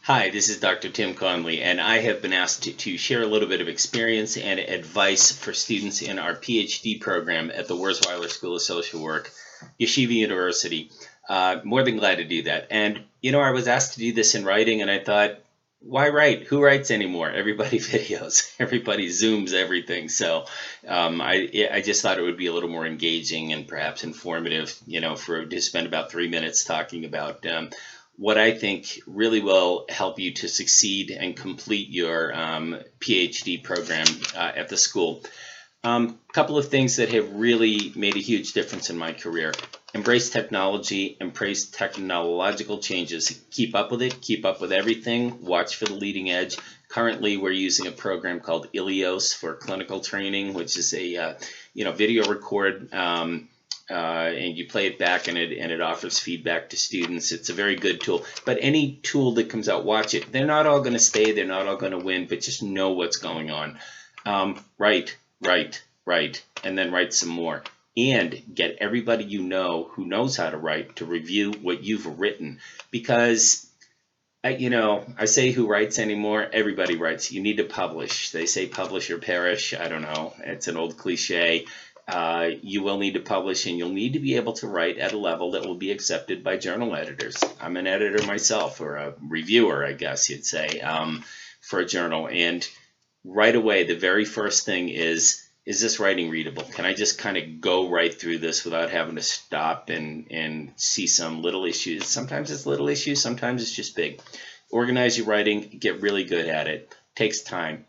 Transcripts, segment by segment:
Hi, this is Dr. Tim Conley, and I have been asked to share a little bit of experience and advice for students in our Ph.D. program at the Wurzweiler School of Social Work, Yeshiva University. More than glad to do that. And, I was asked to do this in writing, and I thought, why write? Who writes anymore? Everybody videos, everybody Zooms everything. So I just thought it would be a little more engaging and perhaps informative, to spend about 3 minutes talking about what I think really will help you to succeed and complete your PhD program at the school. Couple of things that have really made a huge difference in my career. Embrace technology, embrace technological changes. Keep up with it, keep up with everything, watch for the leading edge. Currently, we're using a program called Ilios for clinical training, which is a video record and you play it back and it offers feedback to students. It's a very good tool. But any tool that comes out, watch it. They're not all going to stay. They're not all going to win, but just know what's going on. Write, and then write some more. And get everybody you know who knows how to write to review what you've written. Because, I say who writes anymore? Everybody writes. You need to publish. They say publish or perish. I don't know. It's an old cliche. You will need to publish, and you'll need to be able to write at a level that will be accepted by journal editors. I'm an editor myself, or a reviewer, I guess you'd say, for a journal. And right away, the very first thing is this writing readable? Can I just kind of go right through this without having to stop and see some little issues? Sometimes it's little issues, sometimes it's just big. Organize your writing, get really good at it. Takes time.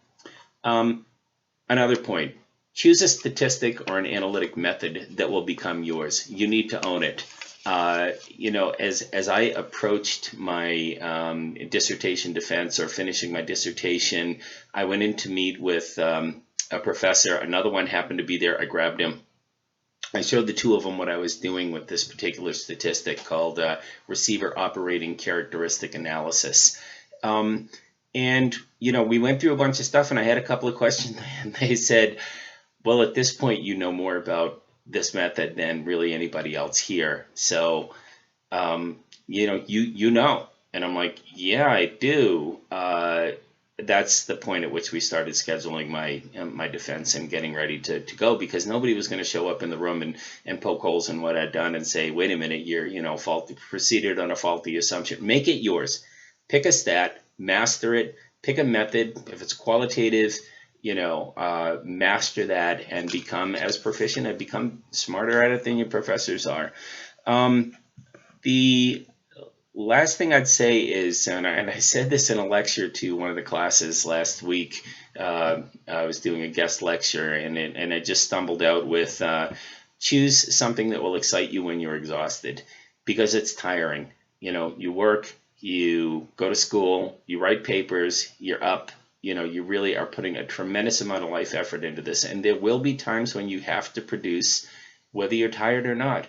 Another point. Choose a statistic or an analytic method that will become yours. You need to own it. As I approached my dissertation defense or finishing my dissertation, I went in to meet with a professor. Another one happened to be there. I grabbed him. I showed the two of them what I was doing with this particular statistic called receiver operating characteristic analysis. And we went through a bunch of stuff, and I had a couple of questions, and they said, well, at this point, you know more about this method than really anybody else here. So, you know. And I'm like, yeah, I do. That's the point at which we started scheduling my defense and getting ready to go, because nobody was going to show up in the room and poke holes in what I'd done and say, wait a minute, you're proceeded on a faulty assumption. Make it yours. Pick a stat, master it, pick a method. If it's qualitative, master that and become as proficient and become smarter at it than your professors are. The last thing I'd say is, and I said this in a lecture to one of the classes last week. I was doing a guest lecture, and I just stumbled out with choose something that will excite you when you're exhausted, because it's tiring. You work, you go to school, you write papers, you're up. You really are putting a tremendous amount of life effort into this, and there will be times when you have to produce, whether you're tired or not.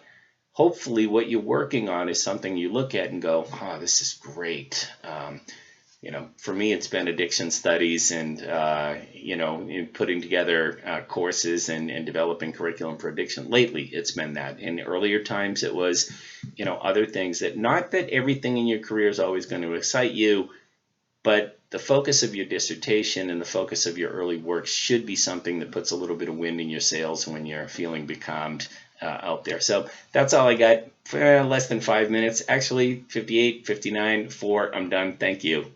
Hopefully what you're working on is something you look at and go, oh, this is great. For me, it's been addiction studies and, in putting together courses and developing curriculum for addiction. Lately, it's been that. In earlier times, it was, other things that, not that everything in your career is always going to excite you, but the focus of your dissertation and the focus of your early work should be something that puts a little bit of wind in your sails when you're feeling becalmed out there. So that's all I got for less than 5 minutes. Actually, 58, 59, 4, I'm done. Thank you.